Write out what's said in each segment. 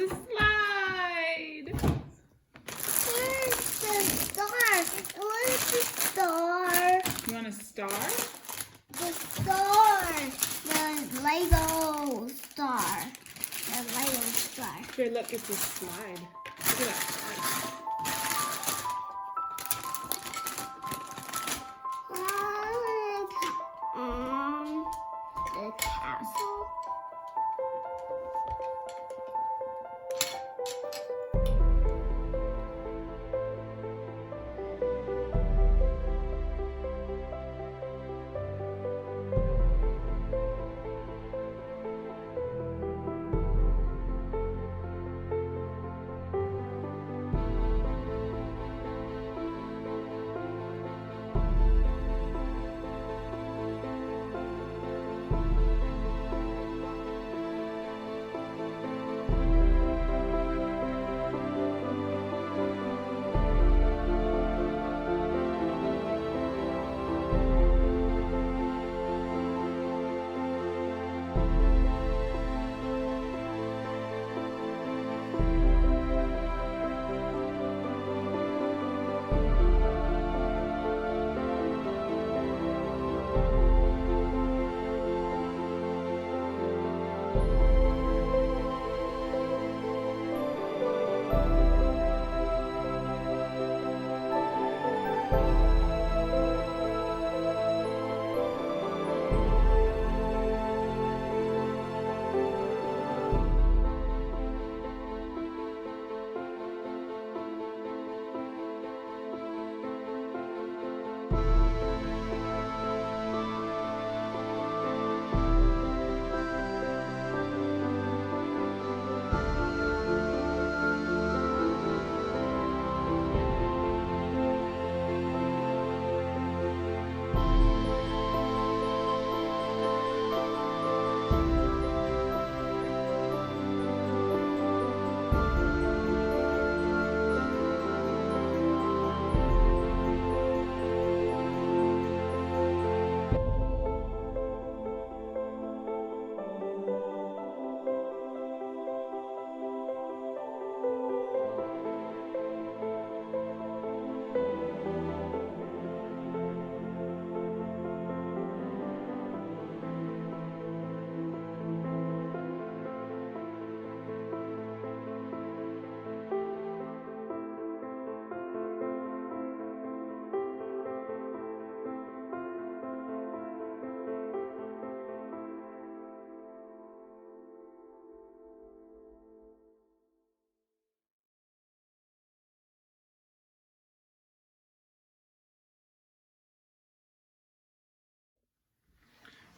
the slide. Where's the star? Where's the star? You want a star? The star. The Lego star. The Lego star. Here, look, it's a slide. Look at that slide. The castle.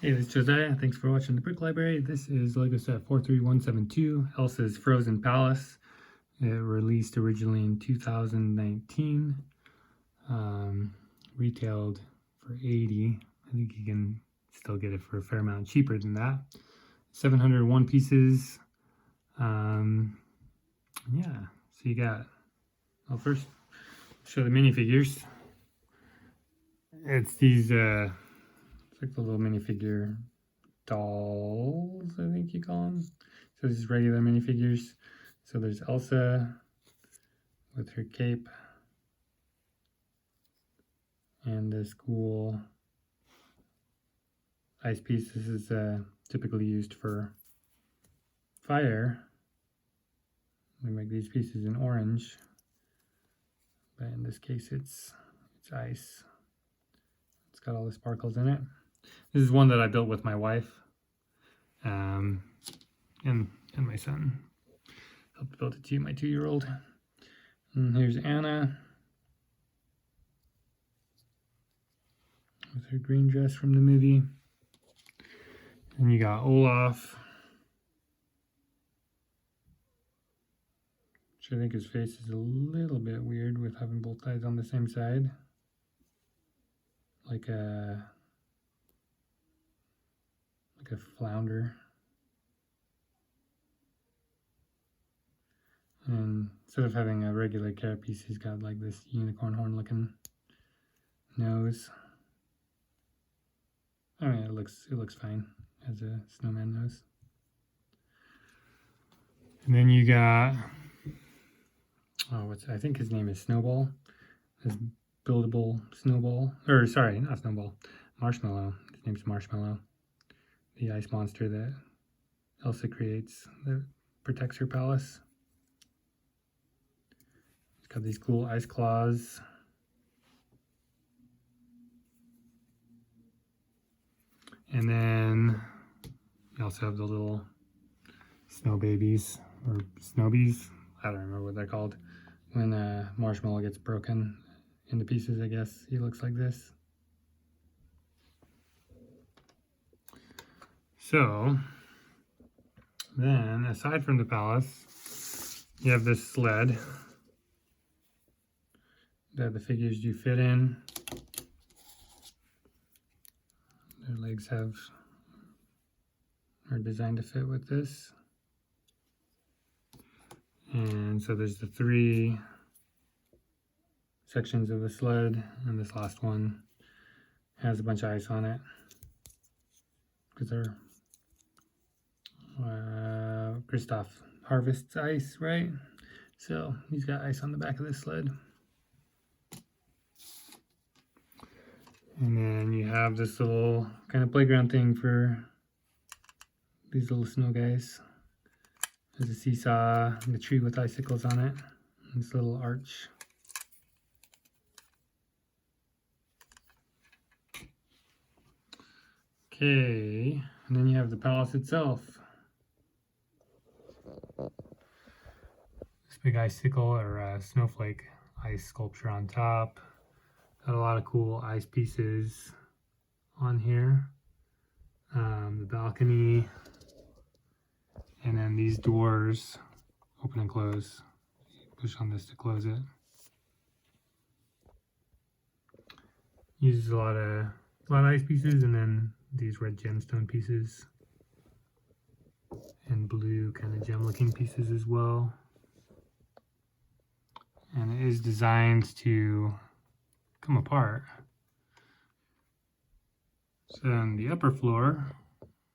Hey, this is Josiah. Thanks for watching the Brick Library. This is Lego set 43172, Elsa's Frozen Palace. It released originally in 2019. Retailed for $80. I think you can still get it for a fair amount cheaper than that. 701 pieces. Yeah, so you got, well, first show the minifigures. It's these it's like the little minifigure dolls, I think you call them. So this is regular minifigures. So there's Elsa with her cape and this cool ice piece. This is typically used for fire. We make these pieces in orange, but in this case it's ice. It's got all the sparkles in it. This is one that I built with my wife and my son. Helped build it too, my 2-year-old. And here's Anna with her green dress from the movie. And you got Olaf, which I think his face is a little bit weird with having both eyes on the same side. Like a flounder. And instead of having a regular carapace, he's got like this unicorn horn looking nose. I mean, it looks fine as a snowman nose. And then you got, I think his name is Snowball. His buildable Snowball. Or, sorry, not Snowball. Marshmallow. His name's Marshmallow. The ice monster that Elsa creates that protects her palace. He's got these cool ice claws. And then you also have the little snow babies or snowbies. I don't remember what they're called. When Marshmallow gets broken into pieces, I guess he looks like this. So then, aside from the palace, you have this sled that the figures do fit in. Their legs are designed to fit with this. And so there's the 3 sections of the sled, and this last one has a bunch of ice on it because they're Kristoff harvests ice, right? So he's got ice on the back of this sled. And then you have this little kind of playground thing for these little snow guys. There's a seesaw, and the tree with icicles on it, and this little arch. Okay, and then you have the palace itself. This big icicle or snowflake ice sculpture on top. Got a lot of cool ice pieces on here. The balcony. And then these doors open and close. Push on this to close it. Uses a lot of ice pieces, and then these red gemstone pieces and blue kind of gem looking pieces as well. And it is designed to come apart. So on the upper floor,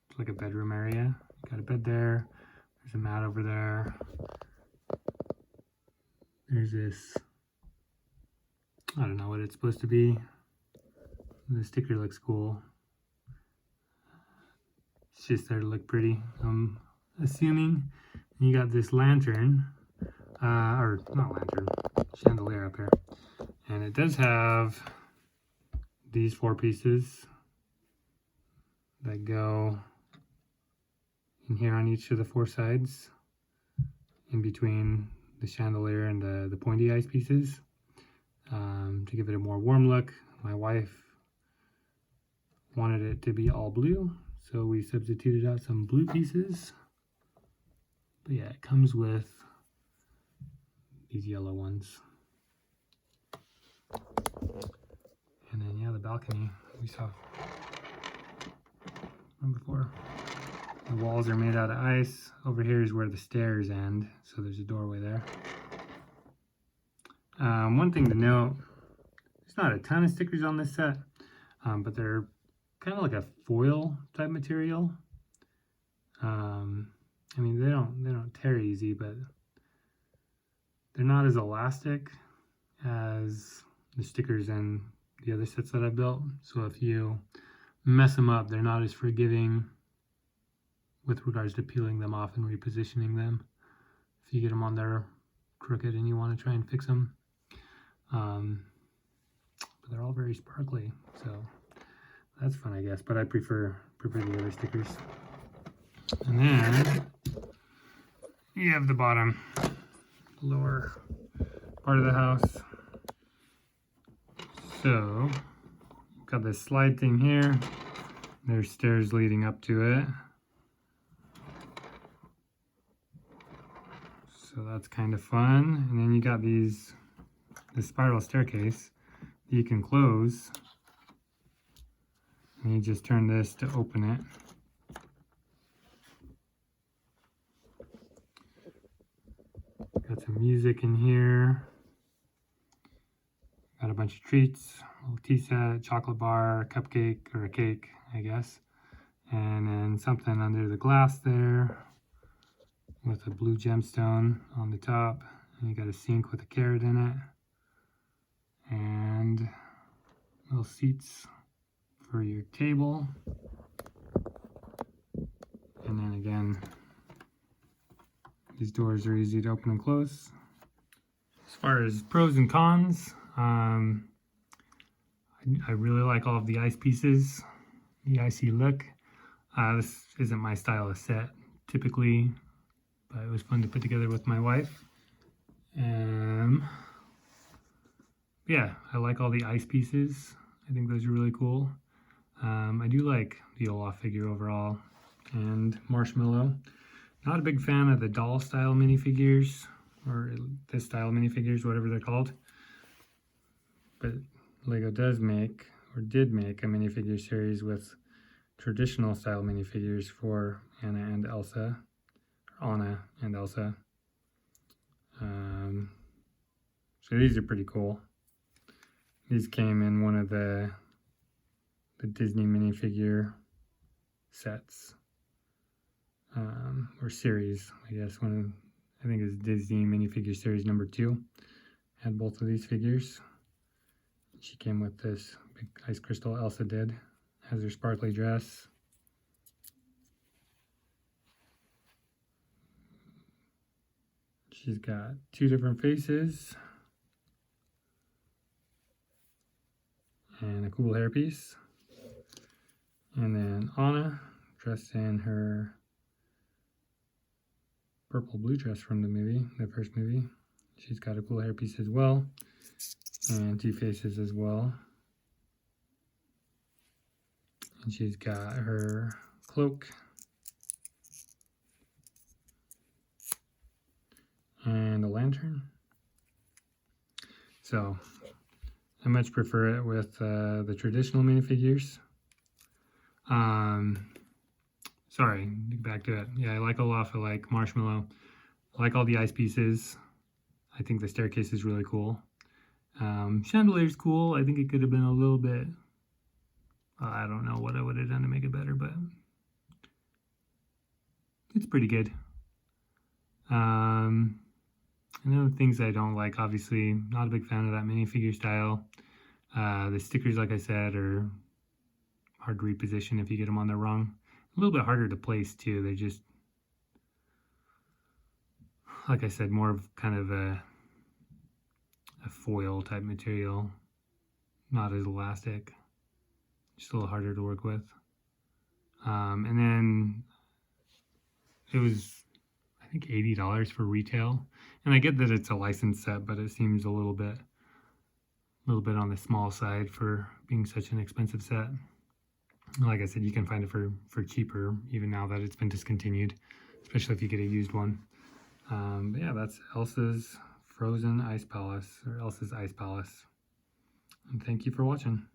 it's like a bedroom area. Got a bed there. There's a mat over there. There's this, I don't know what it's supposed to be. The sticker looks cool. It's just there to look pretty, I'm assuming. And you got this lantern, or not lantern, chandelier up here. And it does have these 4 pieces that go in here on each of the 4 sides, in between the chandelier and the pointy ice pieces, to give it a more warm look. My wife wanted it to be all blue, so we substituted out some blue pieces. But yeah, it comes with these yellow ones. And then yeah, the balcony we saw from before. The walls are made out of ice. Over here is where the stairs end, so there's a doorway there. One thing to note, there's not a ton of stickers on this set, but they're kind of like a foil type material. I mean, they don't tear easy, but they're not as elastic as the stickers in the other sets that I built. So if you mess them up, they're not as forgiving with regards to peeling them off and repositioning them. If you get them on there crooked and you want to try and fix them. But they're all very sparkly, so that's fun, I guess. But I prefer the other stickers. And then you have the bottom, lower part of the house. So got this slide thing here. There's stairs leading up to it. So that's kind of fun. And then you got this spiral staircase that you can close. And you just turn this to open it. Got some music in here. Got a bunch of treats, a little tea set, chocolate bar, cupcake, or a cake, I guess. And then something under the glass there. with a blue gemstone on the top. And you got a sink with a carrot in it. And little seats for your table. And then again, these doors are easy to open and close. As far as pros and cons, I really like all of the ice pieces, the icy look. This isn't my style of set typically, but it was fun to put together with my wife. Yeah, I like all the ice pieces. I think those are really cool. I do like the Olaf figure overall, and Marshmallow. Not a big fan of the doll style minifigures, or this style minifigures, whatever they're called. But Lego does make, or did make, a minifigure series with traditional style minifigures for Anna and Elsa. So these are pretty cool. These came in one of the Disney minifigure sets, or series, I guess. I think it's Disney minifigure series number 2. Had both of these figures. She came with this big ice crystal. Elsa did. Has her sparkly dress. She's got 2 different faces and a cool hairpiece. And then Anna, dressed in her purple blue dress from the movie, the first movie. She's got a cool hairpiece as well, and 2 faces as well. And she's got her cloak and a lantern. So I much prefer it with the traditional minifigures. Sorry, back to it. Yeah, I like Olaf, I like Marshmallow. I like all the ice pieces. I think the staircase is really cool. Chandelier's cool. I think it could have been a little bit, I don't know what I would have done to make it better, but it's pretty good. I know things I don't like, obviously. Not a big fan of that minifigure style. The stickers, like I said, are hard to reposition if you get them on there wrong. A little bit harder to place too. They just, like I said, more of kind of a foil type material, not as elastic, just a little harder to work with. And then it was, I think, $80 for retail. And I get that it's a licensed set, but it seems a little bit on the small side for being such an expensive set. Like I said, you can find it for cheaper, even now that it's been discontinued, especially if you get a used one. But yeah, that's Elsa's Frozen Ice Palace, or Elsa's Ice Palace. And thank you for watching.